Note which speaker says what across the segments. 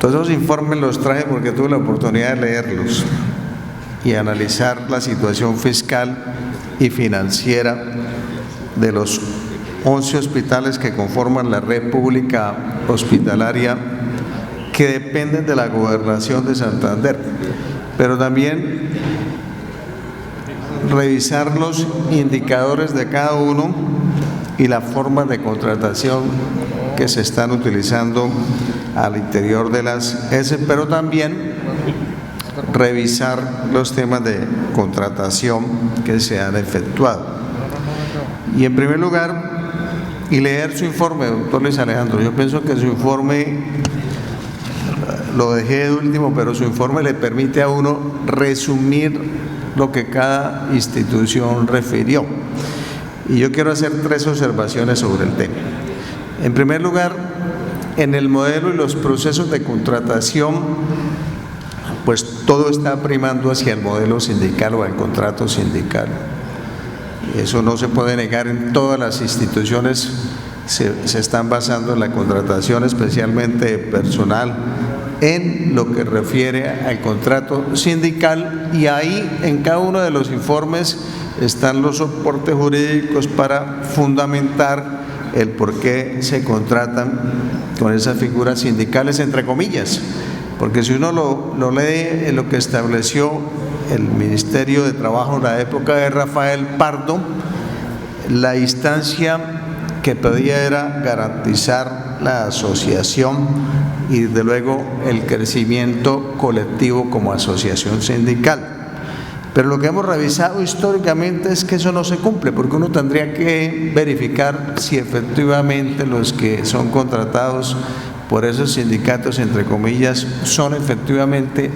Speaker 1: Todos esos informes los traje porque tuve la oportunidad de leerlos y analizar la situación fiscal y financiera de los 11 hospitales que conforman la red pública hospitalaria que dependen de la Gobernación de Santander, pero también revisar los indicadores de cada uno y la forma de contratación que se están utilizando al interior de las ESE, pero también revisar los temas de contratación que se han efectuado. Y en primer lugar, y leer su informe, doctor Luis Alejandro. Yo pienso que su informe, lo dejé de último, pero su informe le permite a uno resumir lo que cada institución refirió. Y yo quiero hacer 3 observaciones sobre el tema. En primer lugar, en el modelo y los procesos de contratación, pues todo está primando hacia el modelo sindical o al contrato sindical. Eso no se puede negar. En todas las instituciones se están basando en la contratación, especialmente personal, en lo que refiere al contrato sindical, y ahí en cada uno de los informes están los soportes jurídicos para fundamentar el por qué se contratan con esas figuras sindicales, entre comillas, porque si uno lo lee en lo que estableció el Ministerio de Trabajo en la época de Rafael Pardo, la instancia que pedía era garantizar la asociación y desde luego el crecimiento colectivo como asociación sindical. Pero lo que hemos revisado históricamente es que eso no se cumple, porque uno tendría que verificar si efectivamente los que son contratados por esos sindicatos, entre comillas, son efectivamente,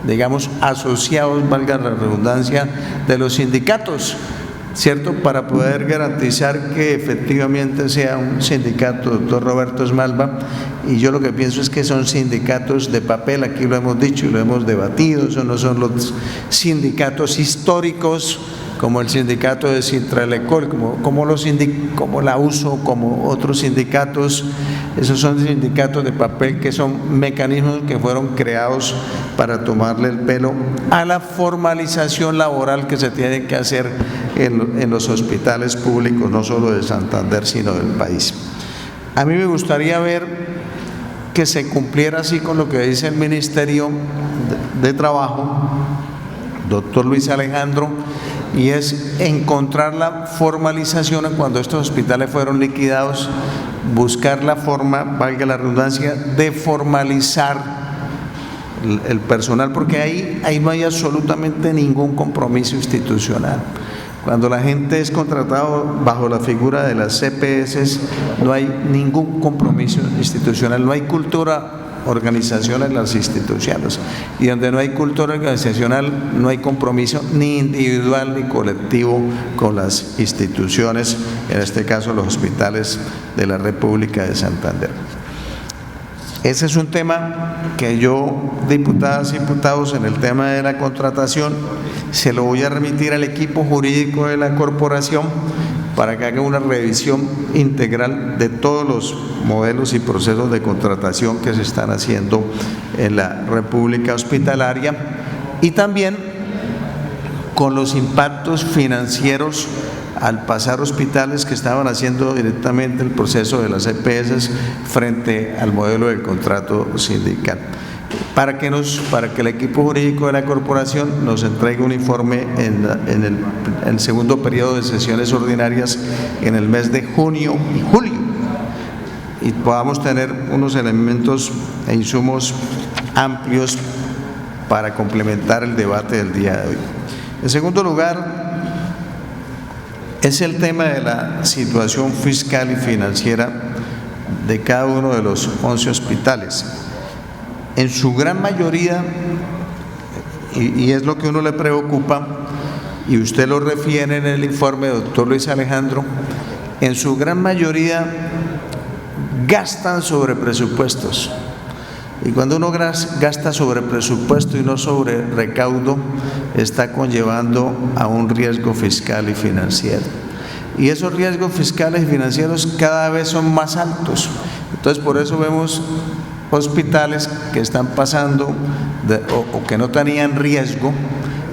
Speaker 1: digamos, asociados, valga la redundancia, de los sindicatos, ¿cierto? Para poder garantizar que efectivamente sea un sindicato, doctor Roberto Esmalva. Y yo lo que pienso es que son sindicatos de papel, aquí lo hemos dicho y lo hemos debatido, eso no son los sindicatos históricos, como el sindicato de Sintralecol, como la USO, como otros sindicatos. Esos son sindicatos de papel que son mecanismos que fueron creados para tomarle el pelo a la formalización laboral que se tiene que hacer en los hospitales públicos, no solo de Santander, sino del país. A mí me gustaría ver que se cumpliera así con lo que dice el Ministerio de Trabajo, doctor Luis Alejandro, y es encontrar la formalización cuando estos hospitales fueron liquidados, buscar la forma, valga la redundancia, de formalizar el personal, porque ahí no hay absolutamente ningún compromiso institucional. Cuando la gente es contratada bajo la figura de las CPS, no hay ningún compromiso institucional, no hay cultura organizacional en las instituciones, y donde no hay cultura organizacional no hay compromiso ni individual ni colectivo con las instituciones, en este caso los hospitales de la República de Santander. Ese es un tema que yo, diputadas y diputados, en el tema de la contratación, se lo voy a remitir al equipo jurídico de la corporación para que haga una revisión integral de todos los modelos y procesos de contratación que se están haciendo en la República Hospitalaria, y también con los impactos financieros al pasar hospitales que estaban haciendo directamente el proceso de las EPS frente al modelo del contrato sindical, para que el equipo jurídico de la corporación nos entregue un informe en el segundo periodo de sesiones ordinarias en el mes de junio y julio, y podamos tener unos elementos e insumos amplios para complementar el debate del día de hoy. En segundo lugar, es el tema de la situación fiscal y financiera de cada uno de los 11 hospitales. En su gran mayoría, y es lo que a uno le preocupa, y usted lo refiere en el informe, doctor Luis Alejandro, en su gran mayoría gastan sobre presupuestos. Y cuando uno gasta sobre presupuesto y no sobre recaudo, está conllevando a un riesgo fiscal y financiero. Y esos riesgos fiscales y financieros cada vez son más altos. Entonces, por eso vemos hospitales que están pasando o que no tenían riesgo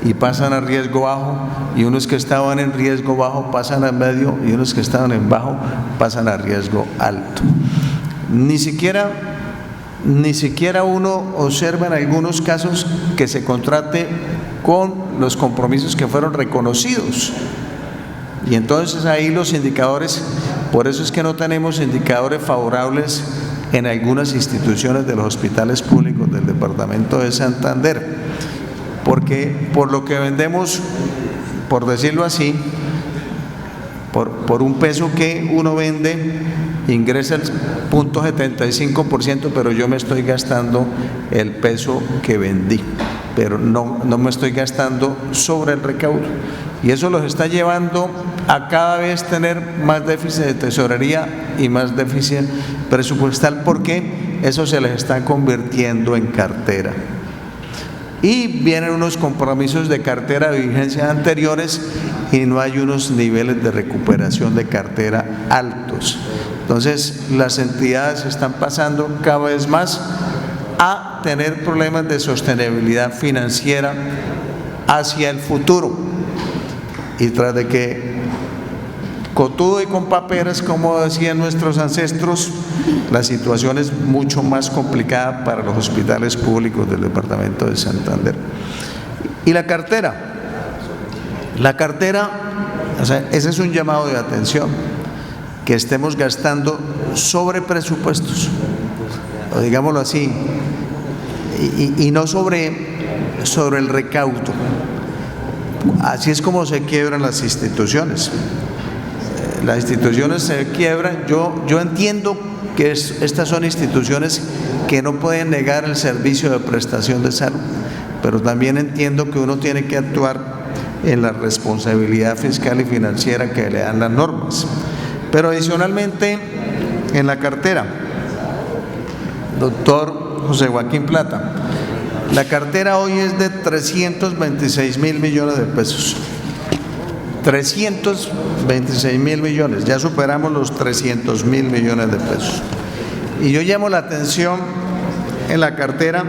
Speaker 1: y pasan a riesgo bajo, y unos que estaban en riesgo bajo pasan a medio, y unos que estaban en bajo pasan a riesgo alto. Ni siquiera uno observa en algunos casos que se contrate con los compromisos que fueron reconocidos. Y entonces ahí los indicadores, por eso es que no tenemos indicadores favorables en algunas instituciones de los hospitales públicos del departamento de Santander, porque por lo que vendemos, por decirlo así, por un peso que uno vende, ingresa el 0.75%, pero yo me estoy gastando el peso que vendí, pero no me estoy gastando sobre el recaudo. Y eso los está llevando a cada vez tener más déficit de tesorería y más déficit presupuestal, porque eso se les está convirtiendo en cartera. Y vienen unos compromisos de cartera de vigencia anteriores y no hay unos niveles de recuperación de cartera altos. Entonces, las entidades están pasando cada vez más a tener problemas de sostenibilidad financiera hacia el futuro. Y tras de que cotudo y con paperas, como decían nuestros ancestros, la situación es mucho más complicada para los hospitales públicos del departamento de Santander. Y la cartera, o sea, ese es un llamado de atención, que estemos gastando sobre presupuestos, o digámoslo así, y no sobre el recaudo. Así es como se quiebran las instituciones. Las instituciones se quiebran. Yo entiendo que estas son instituciones que no pueden negar el servicio de prestación de salud, pero también entiendo que uno tiene que actuar en la responsabilidad fiscal y financiera que le dan las normas. Pero adicionalmente, en la cartera, doctor José Joaquín Plata, la cartera hoy es de 326.000 millones de pesos. 326.000 millones, ya superamos los 300.000 millones de pesos. Y yo llamo la atención en la cartera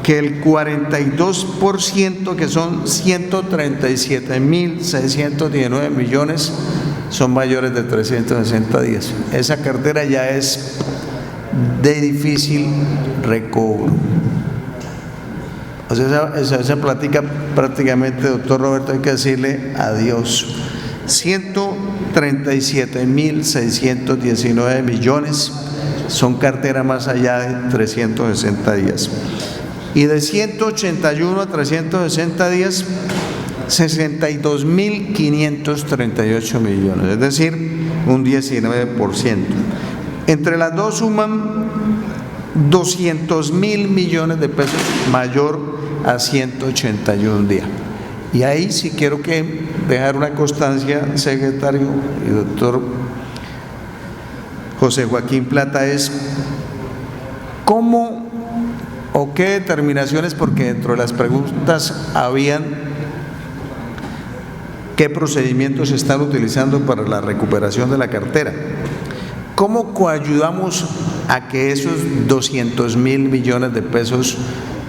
Speaker 1: que el 42%, que son 137.619 millones, son mayores de 360 días. Esa cartera ya es de difícil recobro. O sea, esa plática prácticamente, doctor Roberto, hay que decirle adiós. 137.619 millones son cartera más allá de 360 días. Y de 181 a 360 días, 62.538 millones, es decir, un 19%. Entre las dos suman 200.000 millones de pesos, mayor a 181 días. Y ahí sí quiero dejar una constancia, secretario y doctor José Joaquín Plata, es cómo o qué determinaciones, porque dentro de las preguntas habían qué procedimientos se están utilizando para la recuperación de la cartera. ¿Cómo coayudamos a que esos 200.000 millones de pesos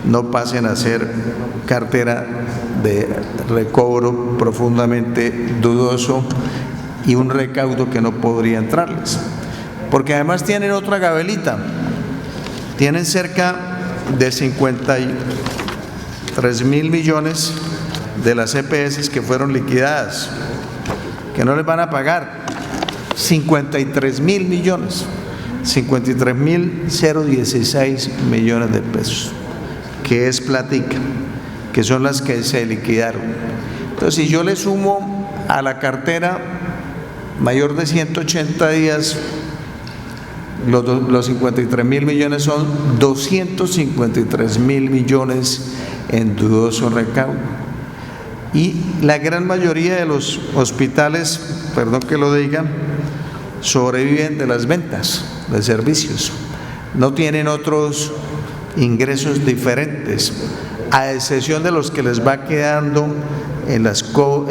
Speaker 1: no pasen a ser cartera de recobro profundamente dudoso y un recaudo que no podría entrarles? Porque además tienen otra gabelita, tienen cerca de 53.000 millones de las EPS que fueron liquidadas, que no les van a pagar. 53.000 millones, 53.016 millones de pesos, que es platica, que son las que se liquidaron. Entonces, si yo le sumo a la cartera mayor de 180 días, los 53.000 millones son 253.000 millones en dudoso recaudo. Y la gran mayoría de los hospitales, perdón que lo diga, sobreviven de las ventas de servicios, no tienen otros ingresos diferentes, a excepción de los que les va quedando en los cobros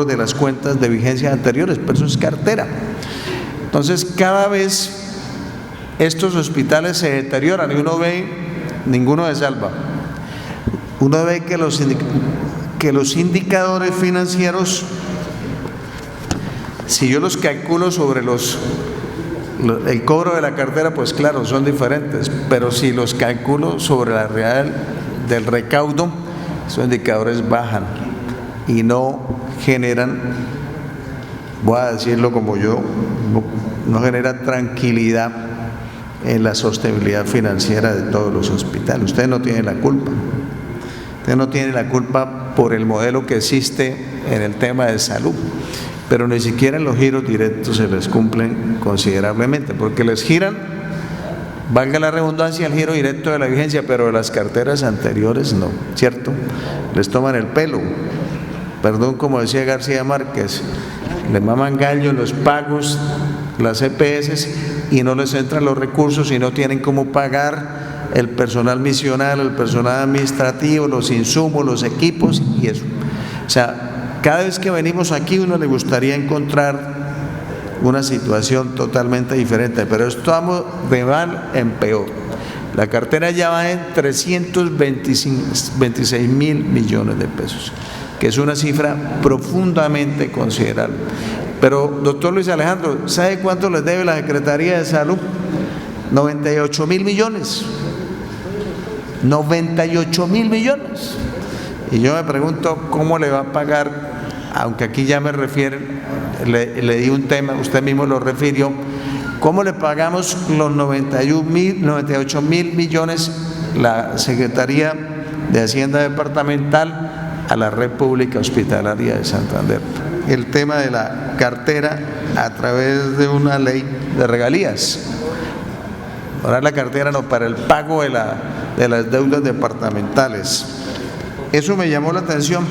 Speaker 1: de las cuentas de vigencia anteriores, pero eso es cartera. Entonces, cada vez estos hospitales se deterioran y uno ve, ninguno se salva. Uno ve que los indicadores financieros, si yo los calculo sobre el cobro de la cartera, pues claro, son diferentes, pero si los calculo sobre la real del recaudo, esos indicadores bajan y no generan, voy a decirlo como yo, no genera tranquilidad en la sostenibilidad financiera de todos los hospitales. Usted no tiene la culpa. Usted no tiene la culpa por el modelo que existe en el tema de salud, pero ni siquiera en los giros directos se les cumplen considerablemente, porque les giran, valga la redundancia, el giro directo de la vigencia, pero de las carteras anteriores no, ¿cierto? Les toman el pelo, perdón, como decía García Márquez, le maman gallo en los pagos, las EPS, y no les entran los recursos y no tienen cómo pagar el personal misional, el personal administrativo, los insumos, los equipos y eso. O sea, cada vez que venimos aquí uno le gustaría encontrar una situación totalmente diferente, pero estamos de mal en peor. La cartera ya va en 326 mil millones de pesos, que es una cifra profundamente considerable. Pero, doctor Luis Alejandro, ¿sabe cuánto les debe la Secretaría de Salud? 98 mil millones. 98 mil millones. Y yo me pregunto cómo le va a pagar, aunque aquí ya me refieren, le di un tema, usted mismo lo refirió, ¿cómo le pagamos los 98 mil millones la Secretaría de Hacienda Departamental a la Red Pública Hospitalaria de Santander? El tema de la cartera a través de una ley de regalías. Ahora la cartera no, para el pago de las deudas departamentales. Eso me llamó la atención.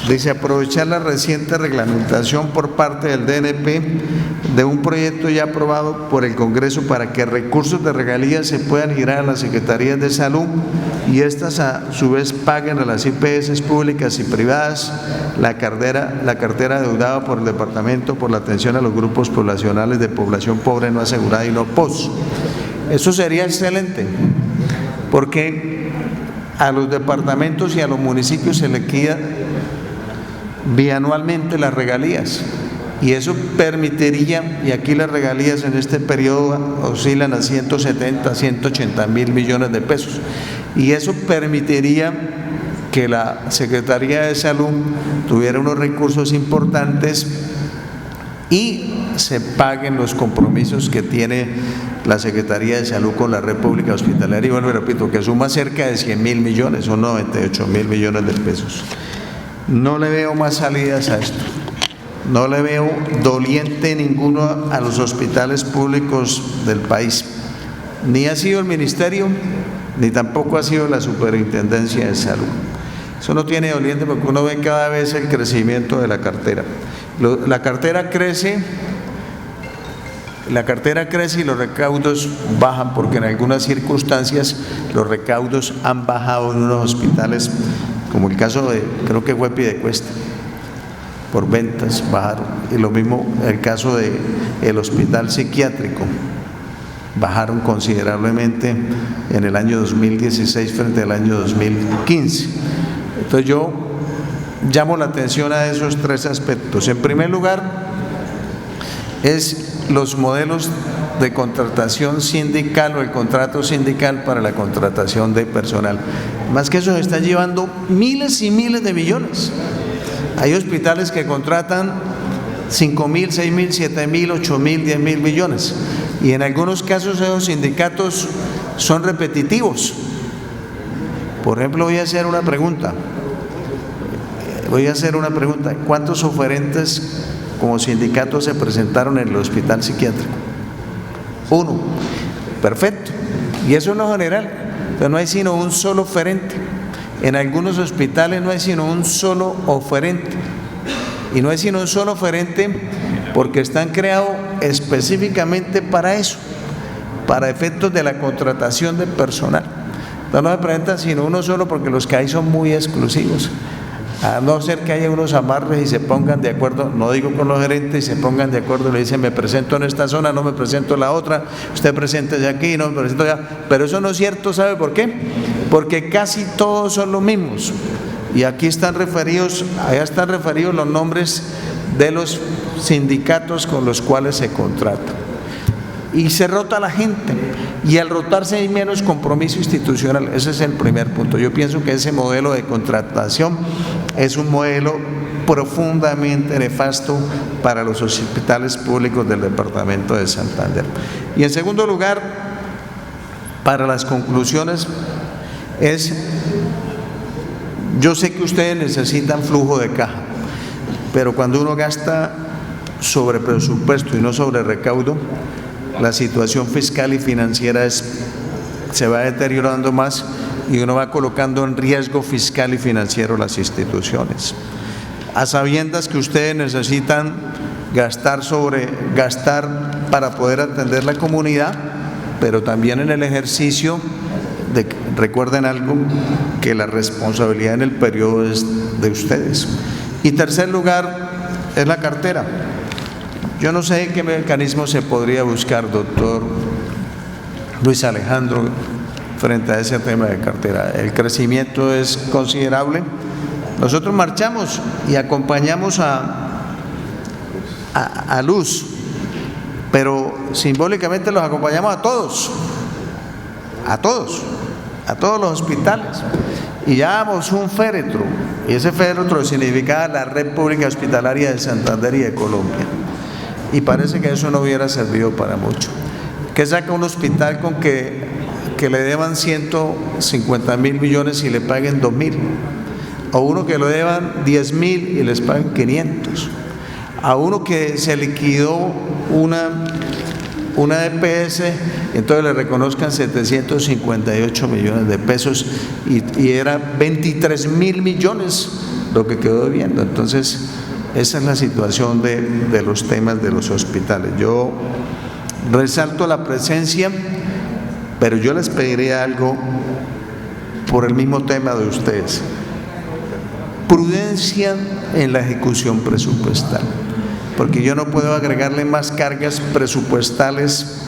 Speaker 1: Dice, aprovechar la reciente reglamentación por parte del DNP de un proyecto ya aprobado por el Congreso para que recursos de regalías se puedan girar a las Secretarías de Salud y estas a su vez paguen a las IPS públicas y privadas la cartera adeudada por el departamento por la atención a los grupos poblacionales de población pobre no asegurada y no POS. Eso sería excelente, porque a los departamentos y a los municipios se les queda bianualmente las regalías y eso permitiría, y aquí las regalías en este periodo oscilan a 170, 180 mil millones de pesos, y eso permitiría que la Secretaría de Salud tuviera unos recursos importantes y se paguen los compromisos que tiene la Secretaría de Salud con la Red Pública Hospitalaria, y bueno, repito, que suma cerca de 100 mil millones, son 98 mil millones de pesos. No le veo más salidas a esto, no le veo doliente ninguno a los hospitales públicos del país, ni ha sido el Ministerio, ni tampoco ha sido la Superintendencia de Salud. Eso no tiene doliente porque uno ve cada vez el crecimiento de la cartera. La cartera crece y los recaudos bajan, porque en algunas circunstancias los recaudos han bajado en unos hospitales, como el caso de, creo que fue Piedecuesta, por ventas bajaron, y lo mismo el caso del hospital psiquiátrico, bajaron considerablemente en el año 2016 frente al año 2015. Entonces yo llamo la atención a esos tres aspectos. En primer lugar, es los modelos de contratación sindical o el contrato sindical para la contratación de personal. Más que eso, se están llevando miles y miles de millones. Hay hospitales que contratan 5 mil, 6 mil, 7 mil, 8 mil, 10 mil millones. Y en algunos casos esos sindicatos son repetitivos. Por ejemplo, voy a hacer una pregunta. ¿Cuántos oferentes como sindicatos se presentaron en el hospital psiquiátrico? 1. Perfecto. Y eso es lo general. Entonces no hay sino un solo oferente. En algunos hospitales no hay sino un solo oferente. Y no hay sino un solo oferente porque están creados específicamente para eso, para efectos de la contratación de personal. No se presentan sino uno solo porque los que hay son muy exclusivos. a no ser que haya unos amarres y se pongan de acuerdo, no digo con los gerentes, y se pongan de acuerdo y le dicen, me presento en esta zona, no me presento en la otra, usted preséntese aquí, no me presento allá. Pero eso no es cierto, ¿sabe por qué? Porque casi todos son los mismos. Y aquí están referidos, allá están referidos los nombres de los sindicatos con los cuales se contrata. Y se rota la gente, y al rotarse hay menos compromiso institucional. Ese es el primer punto. Yo pienso que ese modelo de contratación es un modelo profundamente nefasto para los hospitales públicos del departamento de Santander. Y en segundo lugar, para las conclusiones, yo sé que ustedes necesitan flujo de caja, pero cuando uno gasta sobre presupuesto y no sobre recaudo, la situación fiscal y financiera se va deteriorando más y uno va colocando en riesgo fiscal y financiero las instituciones. A sabiendas que ustedes necesitan gastar para poder atender la comunidad, pero también en el ejercicio recuerden algo, que la responsabilidad en el periodo es de ustedes. Y tercer lugar es la cartera. Yo no sé qué mecanismo se podría buscar, doctor Luis Alejandro, frente a ese tema de cartera. El crecimiento es considerable. Nosotros marchamos y acompañamos a Luz, pero simbólicamente los acompañamos a todos los hospitales. Y llevamos un féretro, y ese féretro significaba la Red Pública Hospitalaria de Santander y de Colombia. Y parece que eso no hubiera servido para mucho. ¿Qué saca un hospital con que le deban 150.000 millones y le paguen 2.000? A uno que lo deban 10.000 y les paguen 500. A uno que se liquidó una EPS, entonces le reconozcan 758 millones de pesos y era 23.000 millones lo que quedó debiendo. Entonces, esa es la situación de los temas de los hospitales. Yo resalto la presencia, pero yo les pediré algo por el mismo tema de ustedes. Prudencia en la ejecución presupuestal, porque yo no puedo agregarle más cargas presupuestales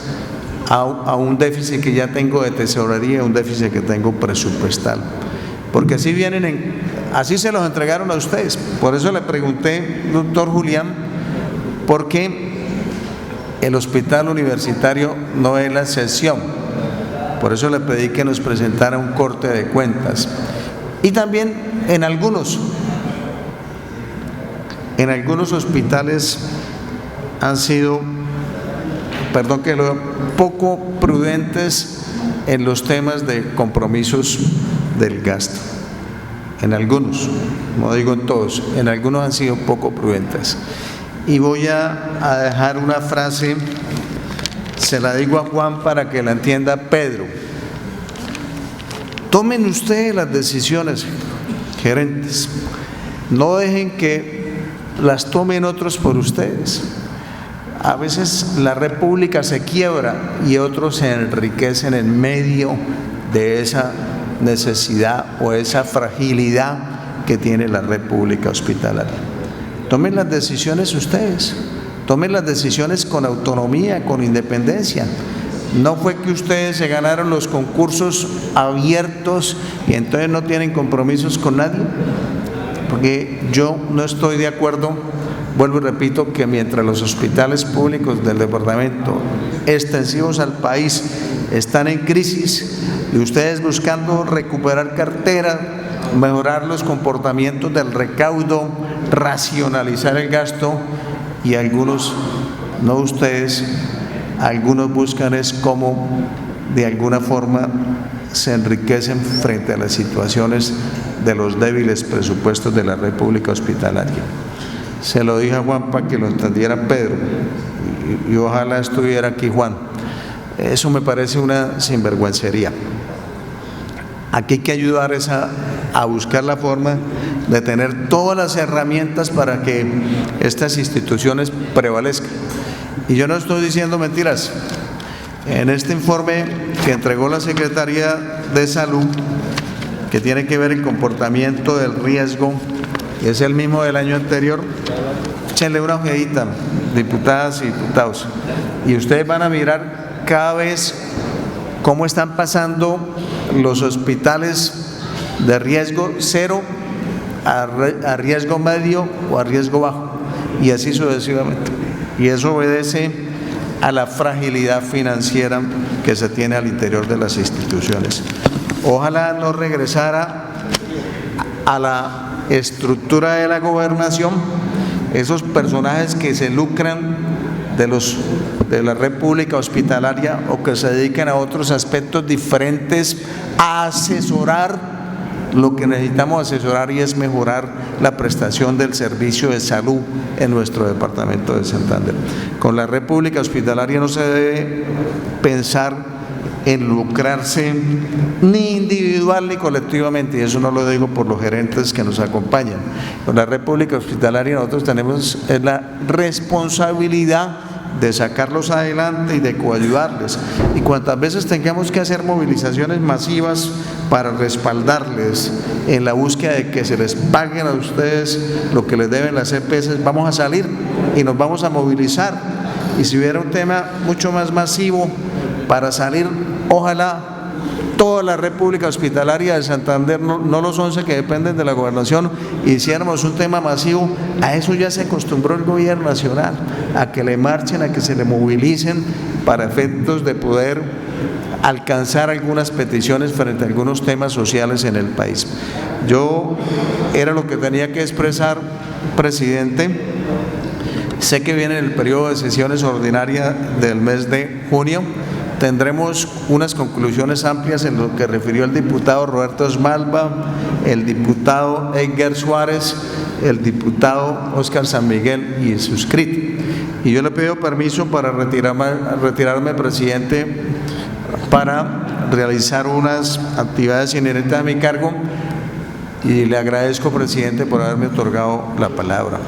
Speaker 1: a un déficit que ya tengo de tesorería, un déficit que tengo presupuestal, porque así se los entregaron a ustedes. Por eso le pregunté, doctor Julián, ¿por qué el hospital universitario no es la excepción? Por eso le pedí que nos presentara un corte de cuentas. Y también en algunos hospitales han sido, poco prudentes en los temas de compromisos del gasto. En algunos, no digo en todos, en algunos han sido poco prudentes. Y voy a dejar una frase, se la digo a Juan para que la entienda Pedro. Tomen ustedes las decisiones, gerentes, no dejen que las tomen otros por ustedes. A veces la república se quiebra y otros se enriquecen en medio de esa necesidad o esa fragilidad que tiene la república hospitalaria. Tomen las decisiones ustedes, tomen las decisiones con autonomía, con independencia. No fue que ustedes se ganaron los concursos abiertos y entonces no tienen compromisos con nadie, porque yo no estoy de acuerdo, vuelvo y repito, que mientras los hospitales públicos del departamento extensivos al país están en crisis y ustedes buscando recuperar cartera, mejorar los comportamientos del recaudo, racionalizar el gasto, y algunos, no ustedes, algunos buscan es cómo de alguna forma se enriquecen frente a las situaciones de los débiles presupuestos de la República Hospitalaria. Se lo dije a Juan para que lo entendiera Pedro, y ojalá estuviera aquí Juan. Eso me parece una sinvergüencería. Aquí hay que ayudar a buscar la forma de tener todas las herramientas para que estas instituciones prevalezcan. Y yo no estoy diciendo mentiras. En este informe que entregó la Secretaría de Salud, que tiene que ver el comportamiento del riesgo es el mismo del año anterior. Échenle una ojeadita, diputadas y diputados, y ustedes van a mirar cada vez cómo están pasando los hospitales de riesgo cero a riesgo medio o a riesgo bajo, y así sucesivamente. Y eso obedece a la fragilidad financiera que se tiene al interior de las instituciones. Ojalá no regresara a la estructura de la gobernación esos personajes que se lucran de la red pública hospitalaria o que se dedican a otros aspectos diferentes a asesorar lo que necesitamos asesorar, y es mejorar la prestación del servicio de salud en nuestro departamento de Santander. Con la red pública hospitalaria no se debe pensar en lucrarse ni individual ni colectivamente, y eso no lo digo por los gerentes que nos acompañan. Con la red pública hospitalaria nosotros tenemos la responsabilidad de sacarlos adelante y de coayudarles, y cuantas veces tengamos que hacer movilizaciones masivas para respaldarles en la búsqueda de que se les paguen a ustedes lo que les deben las EPS, vamos a salir y nos vamos a movilizar. Y si hubiera un tema mucho más masivo para salir, ojalá toda la red pública hospitalaria de Santander, no los 11 que dependen de la gobernación, hiciéramos un tema masivo. A eso ya se acostumbró el gobierno nacional, a que le marchen, a que se le movilicen para efectos de poder alcanzar algunas peticiones frente a algunos temas sociales en el país. Yo era lo que tenía que expresar, presidente. Sé que viene el periodo de sesiones ordinarias del mes de junio. Tendremos unas conclusiones amplias en lo que refirió el diputado Roberto Esmalva, el diputado Edgar Suárez, el diputado Óscar San Miguel y suscrito. Y yo le pido permiso para retirarme, presidente, para realizar unas actividades inherentes a mi cargo, y le agradezco, presidente, por haberme otorgado la palabra.